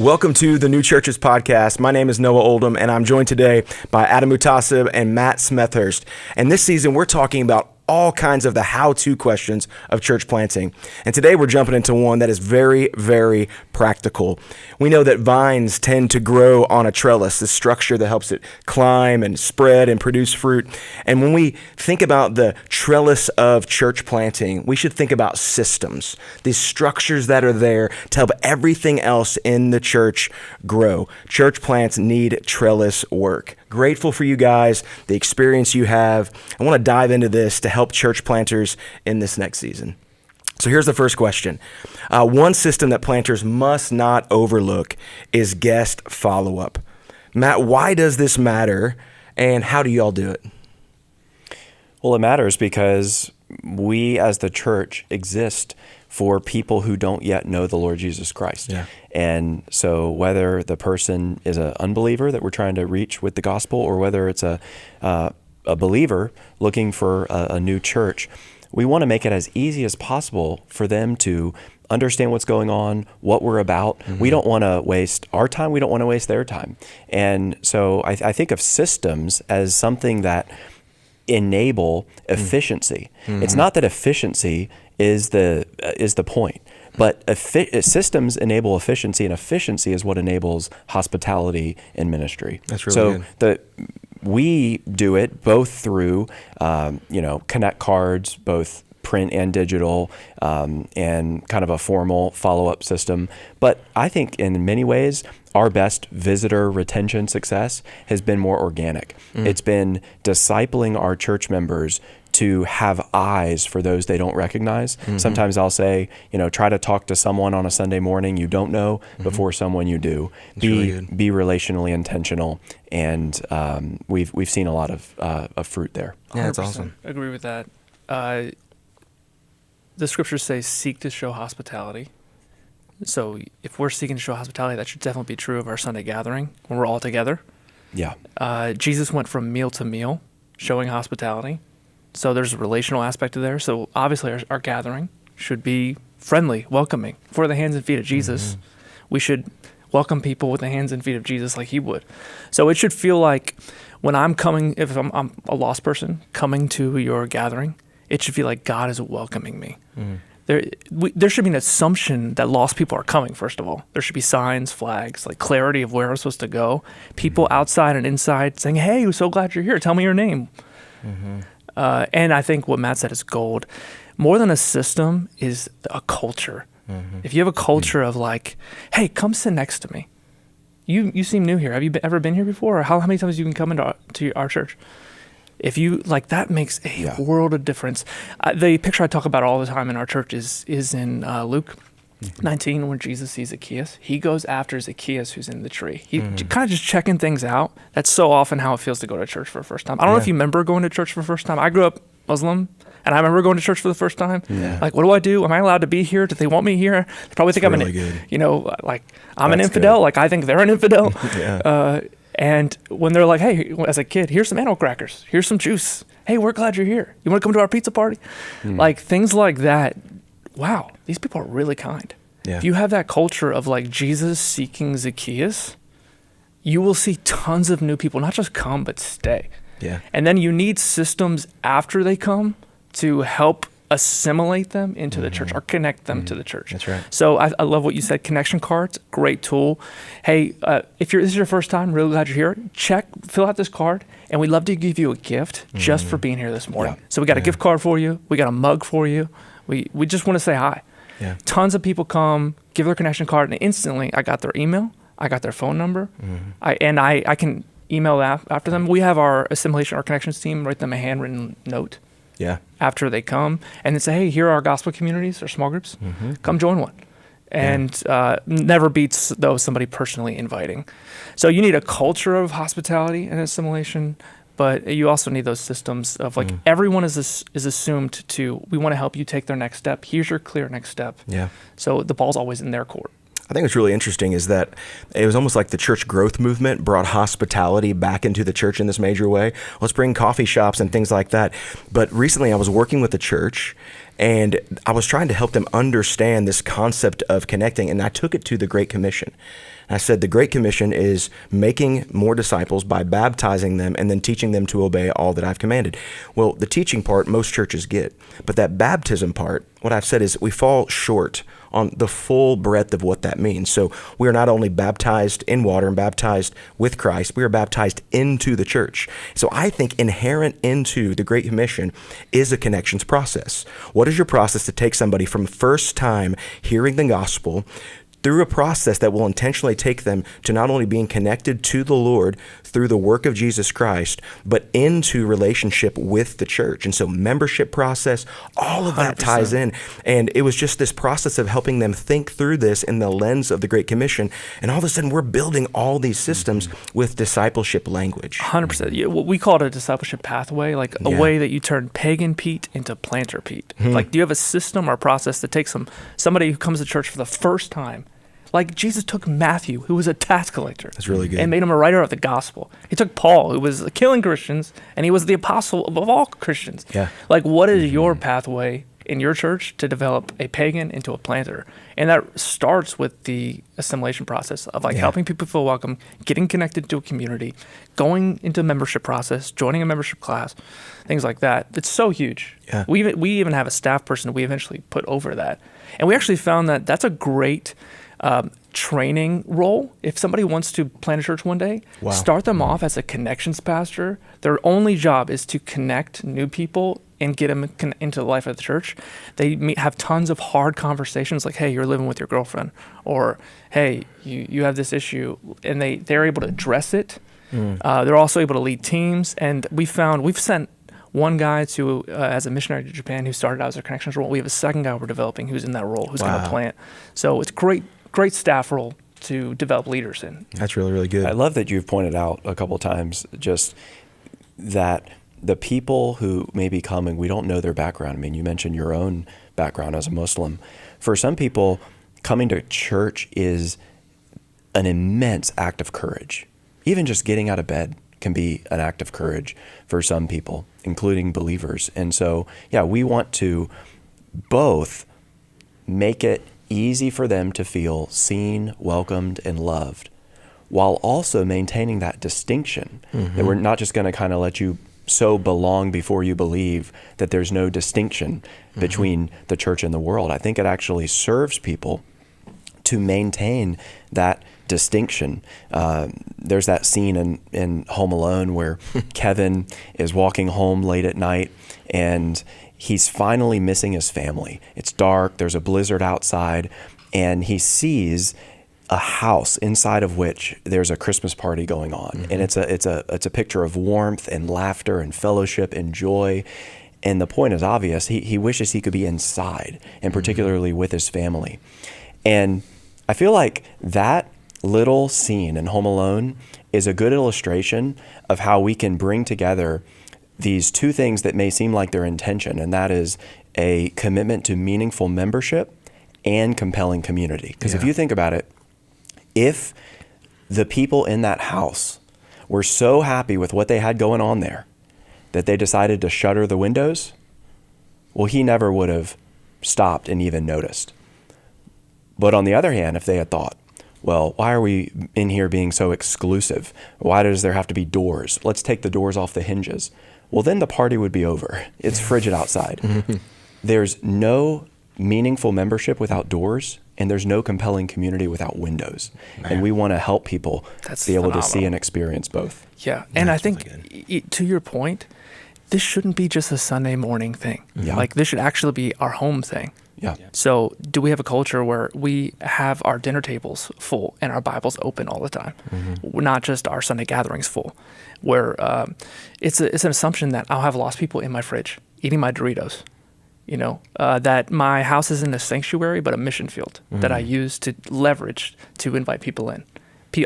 Welcome to the New Churches podcast. My name is Noah Oldham, and I'm joined today by Adam Muhtaseb and Matt Smethurst. And this season, we're talking about all kinds of the how-to questions of church planting. And today we're jumping into one that is very, very practical. We know that vines tend to grow on a trellis, this structure that helps it climb and spread and produce fruit. And when we think about the trellis of church planting, we should think about systems, these structures that are there to help everything else in the church grow. Church plants need trellis work. Grateful for you guys, the experience you have. I want to dive into this to help church planters in this next season. So here's the first question. One system that planters must not overlook is guest follow-up. Matt, why does this matter, and how do you all do it? Well, it matters because we as the church exist for people who don't yet know the Lord Jesus Christ. Yeah. And so whether the person is an unbeliever that we're trying to reach with the gospel, or whether it's a believer looking for a new church, we want to make it as easy as possible for them to understand what's going on, what we're about. Mm-hmm. We don't want to waste our time. We don't want to waste their time. And so I think of systems as something that enable efficiency. Mm-hmm. It's not that efficiency is the point, but systems enable efficiency, and efficiency is what enables hospitality in ministry. That's really good. We do it both through connect cards, both print and digital, and kind of a formal follow-up system. But I think in many ways, our best visitor retention success has been more organic. It's been discipling our church members to have eyes for those they don't recognize. Mm-hmm. Sometimes I'll say, try to talk to someone on a Sunday morning you don't know before someone you do. Be relationally intentional, and we've seen a lot of fruit there. Yeah, that's awesome. Agree with that. The scriptures say, seek to show hospitality. So if we're seeking to show hospitality, that should definitely be true of our Sunday gathering when we're all together. Yeah. Jesus went from meal to meal, showing hospitality. So there's a relational aspect to there. So obviously our gathering should be friendly, welcoming. If we're the hands and feet of Jesus, we should welcome people with the hands and feet of Jesus like he would. So it should feel like when I'm coming, if I'm a lost person coming to your gathering, it should feel like God is welcoming me. There should be an assumption that lost people are coming, first of all. There should be signs, flags, like clarity of where we're supposed to go. People outside and inside saying, hey, I'm so glad you're here. Tell me your name. And I think what Matt said is gold. More than a system is a culture. If you have a culture of like, hey, come sit next to me. You seem new here. Have you ever been here before? Or how many times have you been coming to our church? If you like, that makes a world of difference. The picture I talk about all the time in our church is in Luke 19, when Jesus sees Zacchaeus. He goes after Zacchaeus, who's in the tree. He kind of just checking things out. That's so often how it feels to go to church for the first time. I don't know if you remember going to church for the first time. I grew up Muslim, and I remember going to church for the first time. Yeah. Like, what do I do? Am I allowed to be here? Do they want me here? They probably think I'm an infidel. Good. Like, I think they're an infidel. And when they're like, hey, as a kid, here's some animal crackers. Here's some juice. Hey, we're glad you're here. You want to come to our pizza party? Like, things like that. Wow, these people are really kind. Yeah. If you have that culture of like Jesus seeking Zacchaeus, you will see tons of new people, not just come, but stay. Yeah. And then you need systems after they come to help assimilate them into the church or connect them to the church. That's right. So I love what you said. Connection cards, great tool. Hey, if this is your first time, really glad you're here. Fill out this card, and we'd love to give you a gift just for being here this morning. Yeah. So we got a gift card for you. We got a mug for you. We just want to say hi. Yeah. Tons of people come, give their connection card, and instantly I got their email, I got their phone number, I can email after them. We have our assimilation, our connections team write them a handwritten note. Yeah. After they come, and then say, hey, here are our gospel communities or small groups. Come join one. And never beats, though, somebody personally inviting. So you need a culture of hospitality and assimilation, but you also need those systems of like everyone is assumed to, we want to help you take their next step. Here's your clear next step. Yeah. So the ball's always in their court. I think what's really interesting is that it was almost like the church growth movement brought hospitality back into the church in this major way. Let's bring coffee shops and things like that. But recently I was working with the church and I was trying to help them understand this concept of connecting, and I took it to the Great Commission. And I said the Great Commission is making more disciples by baptizing them and then teaching them to obey all that I've commanded. Well, the teaching part most churches get, but that baptism part, what I've said is we fall short on the full breadth of what that means. So we are not only baptized in water and baptized with Christ, we are baptized into the church. So I think inherent into the Great Commission is a connections process. What is your process to take somebody from first time hearing the gospel through a process that will intentionally take them to not only being connected to the Lord through the work of Jesus Christ, but into relationship with the church? And so membership process, all of that 100%. ties in. And it was just this process of helping them think through this in the lens of the Great Commission. And all of a sudden, we're building all these systems with discipleship language. 100%. Yeah, we call it a discipleship pathway, like a way that you turn pagan Pete into planter Pete. Like, do you have a system or a process that takes somebody who comes to church for the first time? Like, Jesus took Matthew, who was a tax collector. That's really good. And made him a writer of the gospel. He took Paul, who was killing Christians, and he was the apostle of all Christians. Yeah. Like, what is your pathway in your church to develop a pagan into a planter? And that starts with the assimilation process of helping people feel welcome, getting connected to a community, going into a membership process, joining a membership class, things like that. It's so huge. Yeah. We even have a staff person we eventually put over that. And we actually found that that's a great training role. If somebody wants to plant a church one day, start them off as a connections pastor. Their only job is to connect new people and get them into the life of the church. They have tons of hard conversations like, hey, you're living with your girlfriend, or hey, you have this issue, and they're able to address it. They're also able to lead teams, and we've sent one guy to as a missionary to Japan who started out as a connections role. We have a second guy we're developing who's in that role, who's going to plant. So it's great staff role to develop leaders in. That's really, really good. I love that you've pointed out a couple times just that the people who may be coming, we don't know their background. I mean, you mentioned your own background as a Muslim. For some people, coming to church is an immense act of courage. Even just getting out of bed can be an act of courage for some people, including believers. And so, we want to both make it easy for them to feel seen, welcomed, and loved, while also maintaining that distinction, that we're not just going to kind of let you so belong before you believe that there's no distinction between the church and the world. I think it actually serves people to maintain that distinction. There's that scene in Home Alone where Kevin is walking home late at night and he's finally missing his family. It's dark, there's a blizzard outside, and he sees a house inside of which there's a Christmas party going on. And it's a picture of warmth and laughter and fellowship and joy. And the point is obvious. He wishes he could be inside, and particularly with his family. And I feel like that little scene in Home Alone is a good illustration of how we can bring together these two things that may seem like they're in tension, and that is a commitment to meaningful membership and compelling community. Because if you think about it, if the people in that house were so happy with what they had going on there that they decided to shutter the windows, well, he never would have stopped and even noticed. But on the other hand, if they had thought, well, why are we in here being so exclusive? Why does there have to be doors? Let's take the doors off the hinges. Well, then the party would be over. It's frigid outside. There's no meaningful membership without doors, and there's no compelling community without windows. And we want to help people be able to see and experience both. Yeah, and I think to your point, this shouldn't be just a Sunday morning thing. Like, this should actually be our home thing. So do we have a culture where we have our dinner tables full and our Bibles open all the time? Not just our Sunday gatherings full, where it's an assumption that I'll have lost people in my fridge eating my Doritos, that my house isn't a sanctuary but a mission field that I use to leverage to invite people in.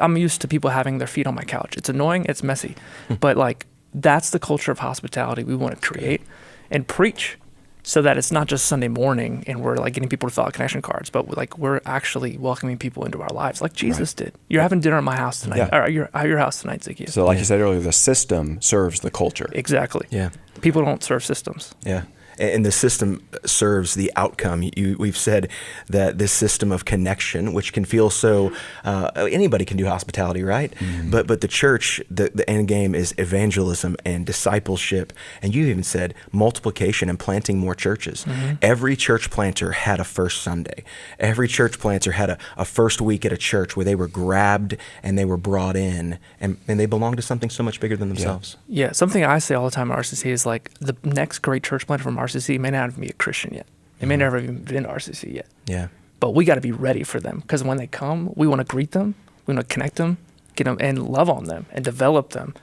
I'm used to people having their feet on my couch. It's annoying, it's messy, but that's the culture of hospitality we want to create and preach. So that it's not just Sunday morning and we're getting people to fill out connection cards, but we're actually welcoming people into our lives like Jesus did. You're having dinner at my house tonight. Or you're at your house tonight, Zacchaeus. So like you said earlier, the system serves the culture. Exactly. Yeah. People don't serve systems. Yeah. and the system serves the outcome. We've said that this system of connection, which can feel so, anybody can do hospitality, right? But the church, the end game is evangelism and discipleship. And you even said multiplication and planting more churches. Every church planter had a first Sunday. Every church planter had a first week at a church where they were grabbed and they were brought in, and they belonged to something so much bigger than themselves. Yeah, something I say all the time at RCC is like the next great church planter from RCC may not even be a Christian yet. They may never even been to RCC yet. Yeah. But we got to be ready for them, because when they come, we want to greet them, we want to connect them, get them, and love on them and develop them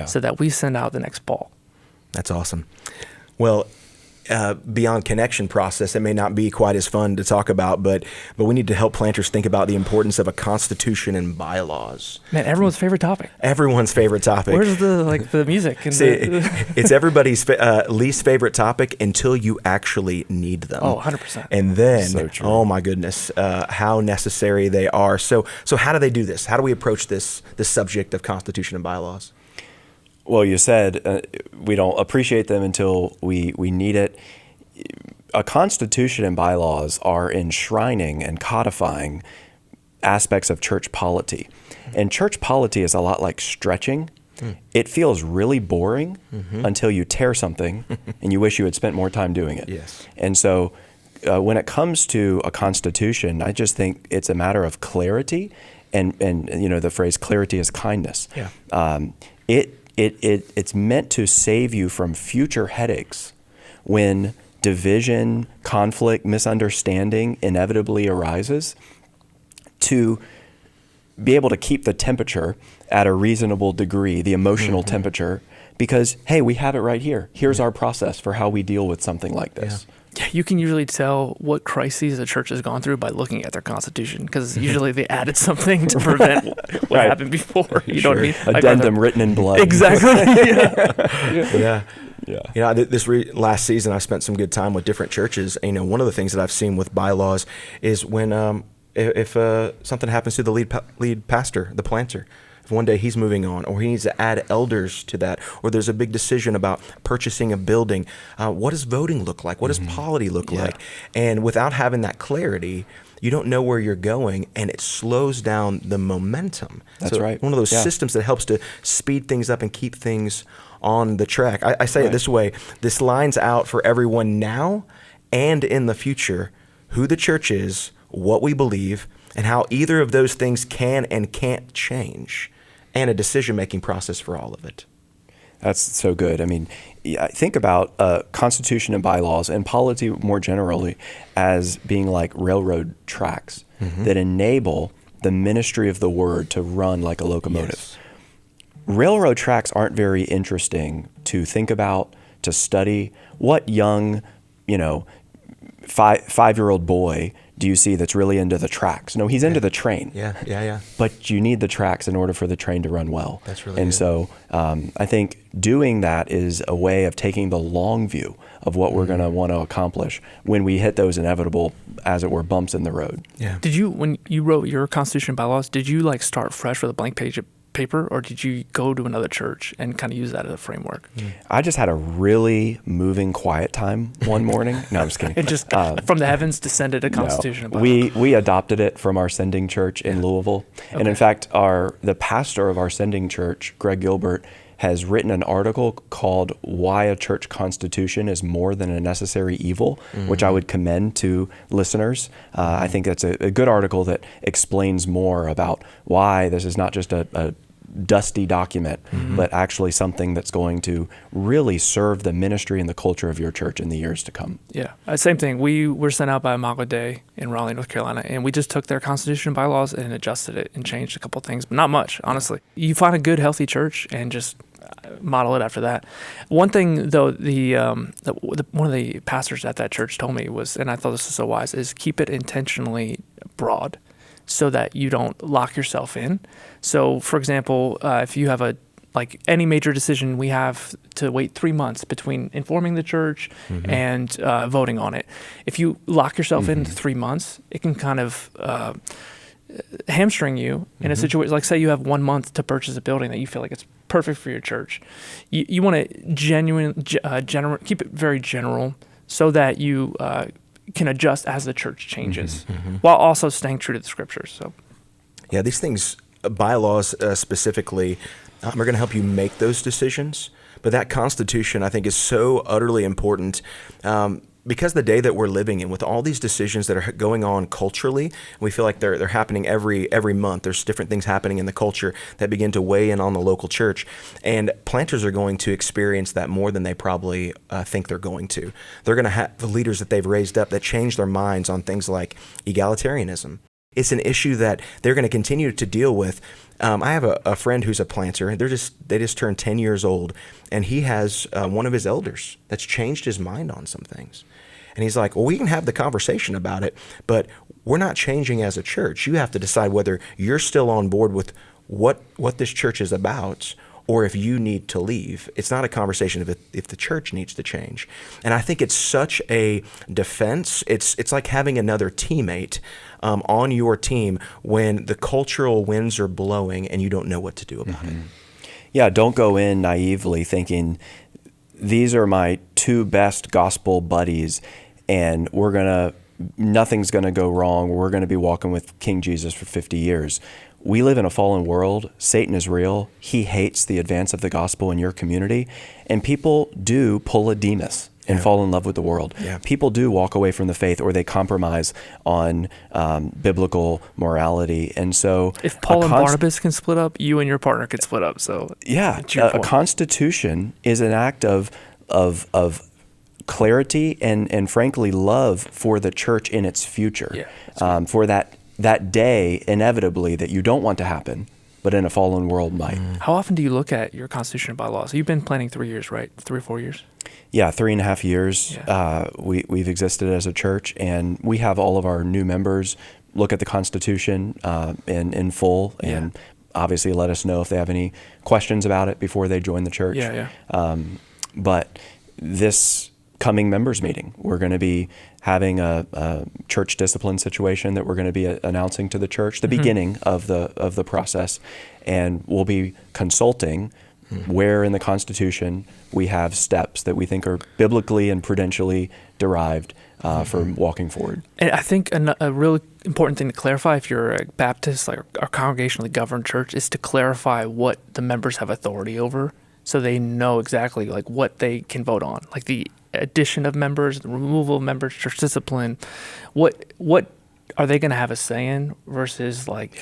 so that we send out the next ball. That's awesome. Well, beyond connection process, it may not be quite as fun to talk about, but we need to help planters think about the importance of a constitution and bylaws. Man, everyone's favorite topic. Everyone's favorite topic. Where's the music? And See, it's everybody's least favorite topic until you actually need them. Oh, 100%. And then, So true. oh my goodness, how necessary they are. So how do they do this? How do we approach this subject of constitution and bylaws? Well, you said we don't appreciate them until we need it. A constitution and bylaws are enshrining and codifying aspects of church polity. And church polity is a lot like stretching. It feels really boring until you tear something and you wish you had spent more time doing it. Yes. And so when it comes to a constitution, I just think it's a matter of clarity, and you know, the phrase clarity is kindness. Yeah. It's meant to save you from future headaches when division, conflict, misunderstanding inevitably arises, to be able to keep the temperature at a reasonable degree, the emotional temperature, because, hey, we have it right here. Here's our process for how we deal with something like this. Yeah, you can usually tell what crises a church has gone through by looking at their constitution, because usually they added something to prevent what Right. happened before. You know what I mean? Addendum written in blood. Exactly. Yeah. Yeah. You know, last season, I spent some good time with different churches. You know, one of the things that I've seen with bylaws is when if something happens to the lead pastor, the planter, if one day he's moving on, or he needs to add elders to that, or there's a big decision about purchasing a building, what does voting look like? What does polity look like? And without having that clarity, you don't know where you're going, and it slows down the momentum. That's right. One of those Yeah. systems that helps to speed things up and keep things on the track. I say it this way: this lines out for everyone now and in the future who the church is, what we believe, and how either of those things can and can't change, and a decision-making process for all of it. That's so good. I mean, think about constitution and bylaws and polity more generally as being like railroad tracks that enable the ministry of the word to run like a locomotive. Yes. Railroad tracks aren't very interesting to think about, to study. What young, five-year-old boy do you see that's really into the tracks? No, he's into the train. Yeah. But you need the tracks in order for the train to run well. That's really And good. so I think doing that is a way of taking the long view of what we're going to want to accomplish when we hit those inevitable, as it were, bumps in the road. Yeah. Did you, when you wrote your constitution and bylaws, did you like start fresh with a blank page of paper, or did you go to another church and kind of use that as a framework? I just had a really moving quiet time one morning. No, I'm just kidding. And just from the heavens descended a constitution and No. bylaws. We adopted it from our sending church in Louisville. And in fact, the pastor of our sending church, Greg Gilbert, has written an article called Why a Church Constitution is More Than a Necessary Evil, which I would commend to listeners. I think that's a good article that explains more about why this is not just a dusty document, but actually something that's going to really serve the ministry and the culture of your church in the years to come. Yeah, same thing. We were sent out by Imago Dei in Raleigh, North Carolina, and we just took their constitution and bylaws and adjusted it and changed a couple things, but not much, honestly. You find a good, healthy church and just model it after that. One thing, though, one of the pastors at that church told me was, and I thought this was so wise, is keep it intentionally broad so that you don't lock yourself in. So, for example, if you have any major decision, we have to wait 3 months between informing the church and voting on it. If you lock yourself into 3 months, it can kind of hamstring you in a situation. Like, say you have 1 month to purchase a building that you feel like it's perfect for your church. You want to keep it very general, so that you can adjust as the church changes, while also staying true to the scriptures. So, Yeah, these things, bylaws specifically, are going to help you make those decisions. But that Constitution, I think, is so utterly important because the day that we're living in, with all these decisions that are going on culturally, we feel like they're happening every month. There's different things happening in the culture that begin to weigh in on the local church. And planters are going to experience that more than they probably think they're going to. They're going to have the leaders that they've raised up that change their minds on things like egalitarianism. It's an issue that they're going to continue to deal with. I have a friend who's a planter. They just turned 10 years old, and he has one of his elders that's changed his mind on some things. And he's like, well, we can have the conversation about it, but we're not changing as a church. You have to decide whether you're still on board with what this church is about, or if you need to leave. It's not a conversation of if the church needs to change. And I think it's such a defense. It's like having another teammate on your team when the cultural winds are blowing and you don't know what to do about it. Yeah, don't go in naively thinking these are my two best gospel buddies and nothing's going to go wrong. We're going to be walking with King Jesus for 50 years. We live in a fallen world. Satan is real. He hates the advance of the gospel in your community. And people do pull a Demas and fall in love with the world. Yeah. People do walk away from the faith, or they compromise on biblical morality. And so if Paul and Barnabas can split up, you and your partner can split up. So yeah, a constitution is an act of clarity and frankly love for the church in its future. Yeah, for that day, inevitably, that you don't want to happen, but in a fallen world might. How often do you look at your Constitution and bylaws? You've been planning 3 years, right? 3 or 4 years? Yeah, 3.5 years. Yeah. We've existed as a church, and we have all of our new members look at the Constitution in full, and obviously let us know if they have any questions about it before they join the church. But this coming members meeting, we're going to be having a church discipline situation that we're going to be announcing to the church, the beginning of the process, and we'll be consulting where in the Constitution we have steps that we think are biblically and prudentially derived for walking forward. And I think a really important thing to clarify, if you're a Baptist, like our congregationally governed church, is to clarify what the members have authority over, so they know exactly like what they can vote on, like the addition of members, the removal of members, church discipline. What are they going to have a say in versus like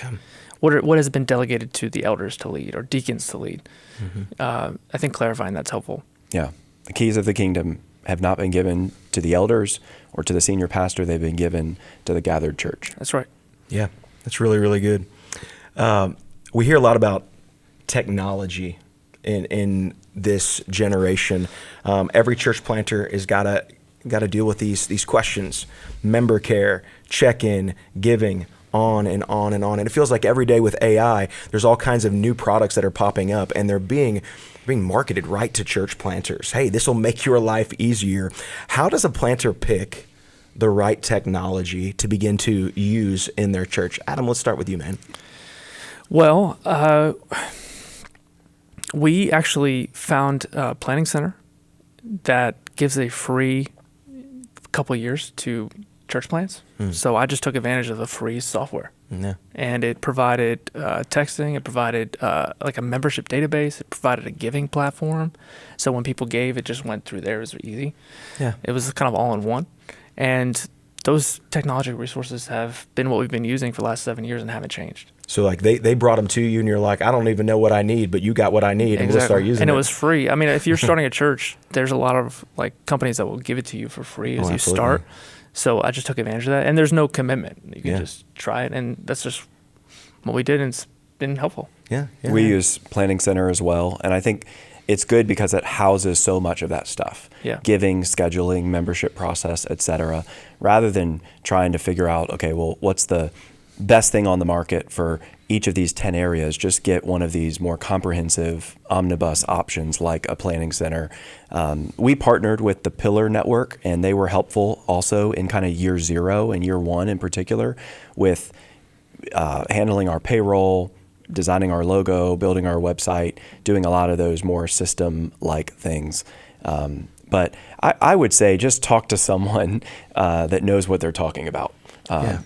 what has been delegated to the elders to lead or deacons to lead? I think clarifying that's helpful. Yeah, the keys of the kingdom have not been given to the elders or to the senior pastor. They've been given to the gathered church. That's right. Yeah, that's really, really good. We hear a lot about technology in this generation. Every church planter has got to deal with these questions: member care, check-in, giving, on and on and on. And it feels like every day with AI, there's all kinds of new products that are popping up, and they're being marketed right to church planters. Hey, this will make your life easier. How does a planter pick the right technology to begin to use in their church? Adam, let's start with you, man. Well, we actually found a planning center that gives a free couple years to church plants. So I just took advantage of the free software. And it provided texting, it provided like a membership database, it provided a giving platform. So when people gave, it just went through there. It was easy. Yeah. It was kind of all in one. And those technology resources have been what we've been using for the last 7 years and haven't changed. So like they brought them to you and you're like, I don't even know what I need, but you got what I need, and we'll start using it. And it was free. I mean, if you're starting a church, there's a lot of like companies that will give it to you for free as you start. So I just took advantage of that, and there's no commitment. You can just try it, and that's just what we did, and it's been helpful. We use Planning Center as well, and I think it's good because it houses so much of that stuff. Giving, scheduling, membership process, etc. Rather than trying to figure out, okay, well, what's the best thing on the market for each of these 10 areas, just get one of these more comprehensive omnibus options like a planning center. We partnered with the Pillar Network, and they were helpful also in kind of year 0 and year 1 in particular with handling our payroll, designing our logo, building our website, doing a lot of those more system-like things. But I would say just talk to someone that knows what they're talking about,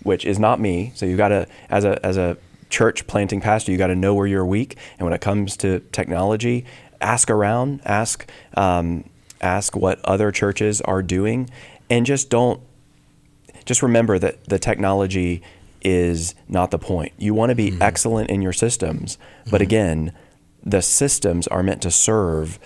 which is not me. So you got to, as a church planting pastor, you got to know where you're weak. And when it comes to technology, ask around, ask what other churches are doing, and just remember that the technology is not the point. You want to be excellent in your systems, but again, the systems are meant to serve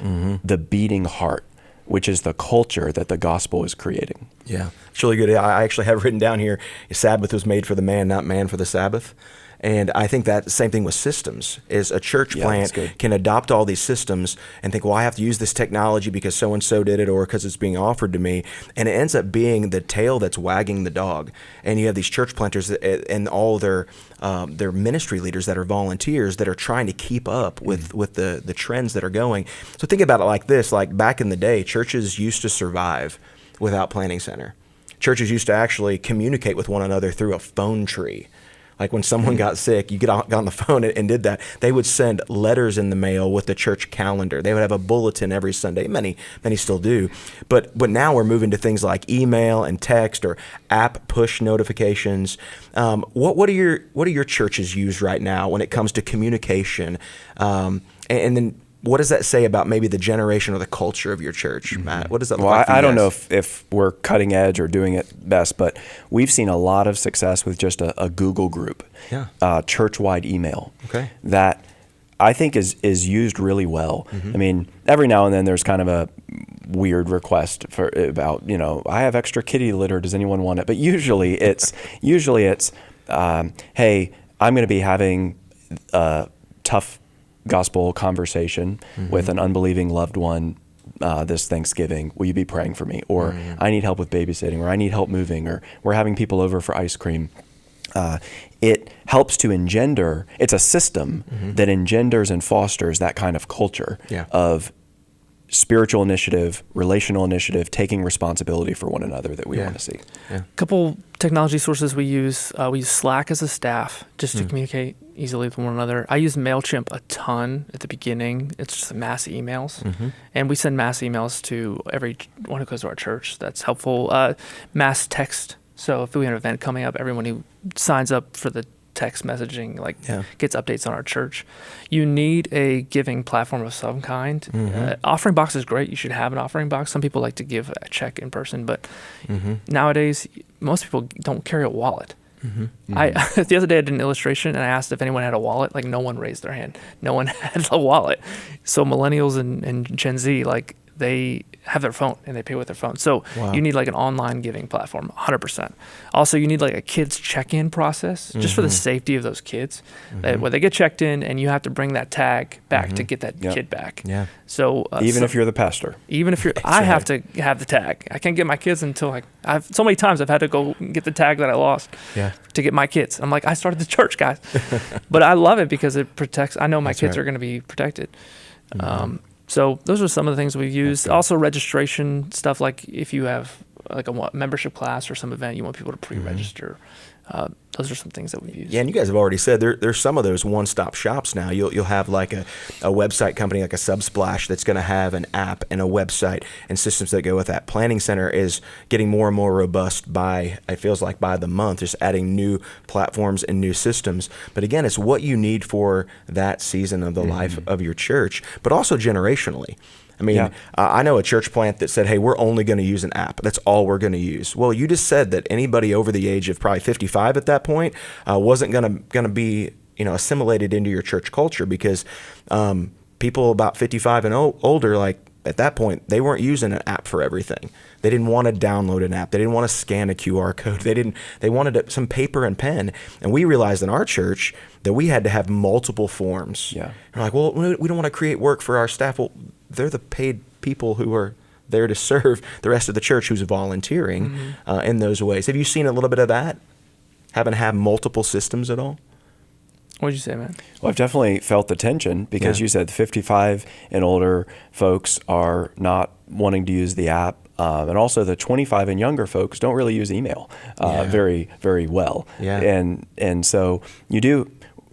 the beating heart, which is the culture that the gospel is creating. Yeah, it's really good. I actually have written down here, Sabbath was made for the man, not man for the Sabbath. And I think that same thing with systems is a church plant can adopt all these systems and think, well, I have to use this technology because so-and-so did it or because it's being offered to me. And it ends up being the tail that's wagging the dog. And you have these church planters and all their ministry leaders that are volunteers that are trying to keep up with the trends that are going. So think about it like this, like back in the day, churches used to survive without planning center. Churches used to actually communicate with one another through a phone tree. Like when someone got sick, you got on the phone and did that. They would send letters in the mail with the church calendar. They would have a bulletin every Sunday. Many still do. But now we're moving to things like email and text or app push notifications. What do your churches use right now when it comes to communication? And then what does that say about maybe the generation or the culture of your church, Matt? What does that look like for you I don't guys? know if we're cutting edge or doing it best, but we've seen a lot of success with just a Google group, church-wide email, that I think is used really well. I mean, every now and then there's kind of a weird request about, I have extra kitty litter. Does anyone want it? But usually it's, hey, I'm going to be having a tough gospel conversation with an unbelieving loved one this Thanksgiving. Will you be praying for me? Or I need help with babysitting, or I need help moving, or we're having people over for ice cream. It helps to engender, it's a system that engenders and fosters that kind of culture of spiritual initiative, relational initiative, taking responsibility for one another that we want to see. A couple technology sources we use Slack as a staff just to communicate easily with one another. I use MailChimp a ton at the beginning. It's just mass emails. And we send mass emails to everyone who goes to our church. That's helpful. Mass text. So if we have an event coming up, everyone who signs up for the text messaging gets updates on our church. You need a giving platform of some kind. Offering box is great. You should have an offering box. Some people like to give a check in person, but nowadays most people don't carry a wallet. The other day I did an illustration and I asked if anyone had a wallet. Like no one raised their hand. No one had a wallet. So millennials and Gen Z, like they have their phone and they pay with their phone. So you need like an online giving platform, 100%. Also, you need like a kids check-in process just for the safety of those kids. Where they get checked in and you have to bring that tag back to get that kid back. So even if you're the pastor. Even if you're, I have to have the tag. I can't get my kids until so many times I've had to go get the tag that I lost to get my kids. I'm like, I started the church, guys. But I love it because it protects, I know my kids are going to be protected. So those are some of the things we've used. Also registration stuff, like if you have like a membership class or some event, you want people to pre-register. Those are some things that we've used. Yeah, and you guys have already said there's some of those one-stop shops now. You'll have like a website company like a Subsplash that's going to have an app and a website and systems that go with that. Planning Center is getting more and more robust it feels like by the month, just adding new platforms and new systems. But again, it's what you need for that season of the life of your church, but also generationally. I mean, I know a church plant that said, hey, we're only going to use an app. That's all we're going to use. Well, you just said that anybody over the age of probably 55 at that point wasn't going to be assimilated into your church culture because people about 55 and older, like at that point, they weren't using an app for everything. They didn't want to download an app. They didn't want to scan a QR code. They wanted some paper and pen. And we realized in our church that we had to have multiple forms. We're like, well, we don't want to create work for our staff. Well, they're the paid people who are there to serve the rest of the church who's volunteering in those ways. Have you seen a little bit of that? Having to have multiple systems at all? What did you say, man? Well, I've definitely felt the tension because you said 55 and older folks are not wanting to use the app. And also the 25 and younger folks don't really use email very, very well. And so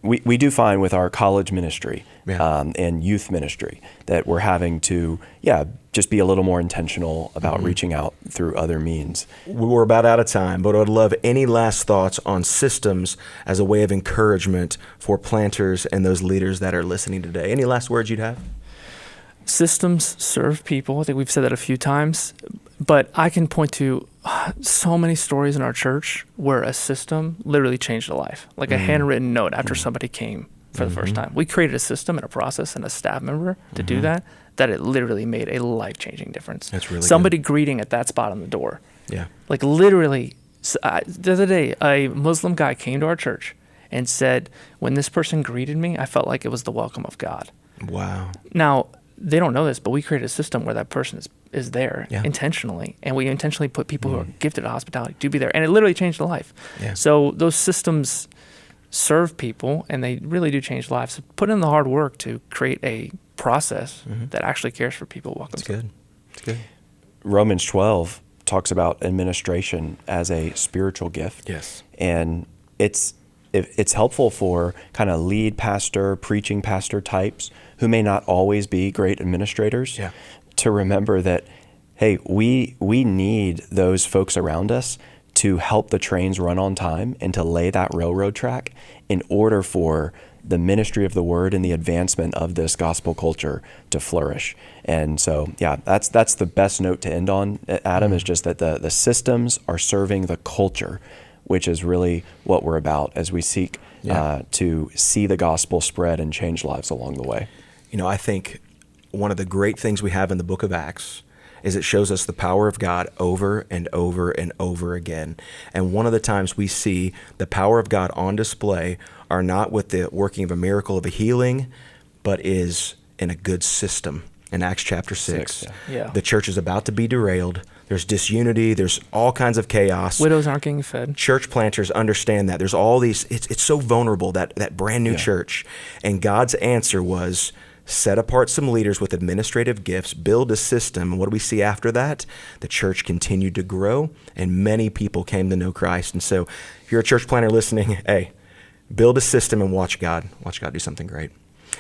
we do find with our college ministry Yeah. and youth ministry that we're having to, just be a little more intentional about reaching out through other means. We're about out of time, but I'd love any last thoughts on systems as a way of encouragement for planters and those leaders that are listening today. Any last words you'd have? Systems serve people. I think we've said that a few times, but I can point to so many stories in our church where a system literally changed a life, like a handwritten note after somebody came for the first time. We created a system and a process and a staff member to do that it literally made a life-changing difference. That's really somebody greeting at that spot on the door. Yeah. Like literally, the other day, a Muslim guy came to our church and said, when this person greeted me, I felt like it was the welcome of God. Wow. Now, they don't know this, but we created a system where that person is there Yeah. intentionally, and we intentionally put people who are gifted at hospitality to be there, and it literally changed a life. Yeah. So those systems serve people, and they really do change lives. So put in the hard work to create a process that actually cares for people. That's good. That's good. Romans 12 talks about administration as a spiritual gift. Yes. And it's helpful for kind of lead pastor, preaching pastor types who may not always be great administrators to remember that, hey, we need those folks around us to help the trains run on time and to lay that railroad track in order for the ministry of the word and the advancement of this gospel culture to flourish. And so, that's the best note to end on, Adam, is just that the systems are serving the culture, which is really what we're about as we seek to see the gospel spread and change lives along the way. I think one of the great things we have in the book of Acts is it shows us the power of God over and over and over again. And one of the times we see the power of God on display are not with the working of a miracle of a healing, but is in a good system. In Acts chapter 6, the church is about to be derailed. There's disunity. There's all kinds of chaos. Widows aren't getting fed. Church planters understand that. There's all these, it's so vulnerable, that brand new church. And God's answer was, set apart some leaders with administrative gifts, build a system. And what do we see after that? The church continued to grow, and many people came to know Christ. And so if you're a church planter listening, hey, build a system and watch God do something great.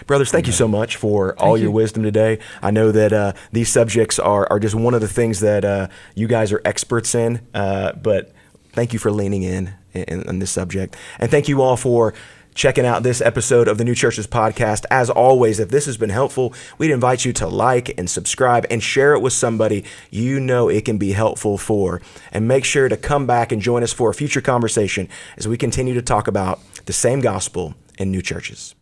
Brothers, thank you so much for all your wisdom today. I know that these subjects are just one of the things that you guys are experts in, but thank you for leaning in this subject. And thank you all for checking out this episode of the New Churches Podcast. As always, if this has been helpful, we'd invite you to like and subscribe and share it with somebody you know it can be helpful for. And make sure to come back and join us for a future conversation as we continue to talk about the same gospel in new churches.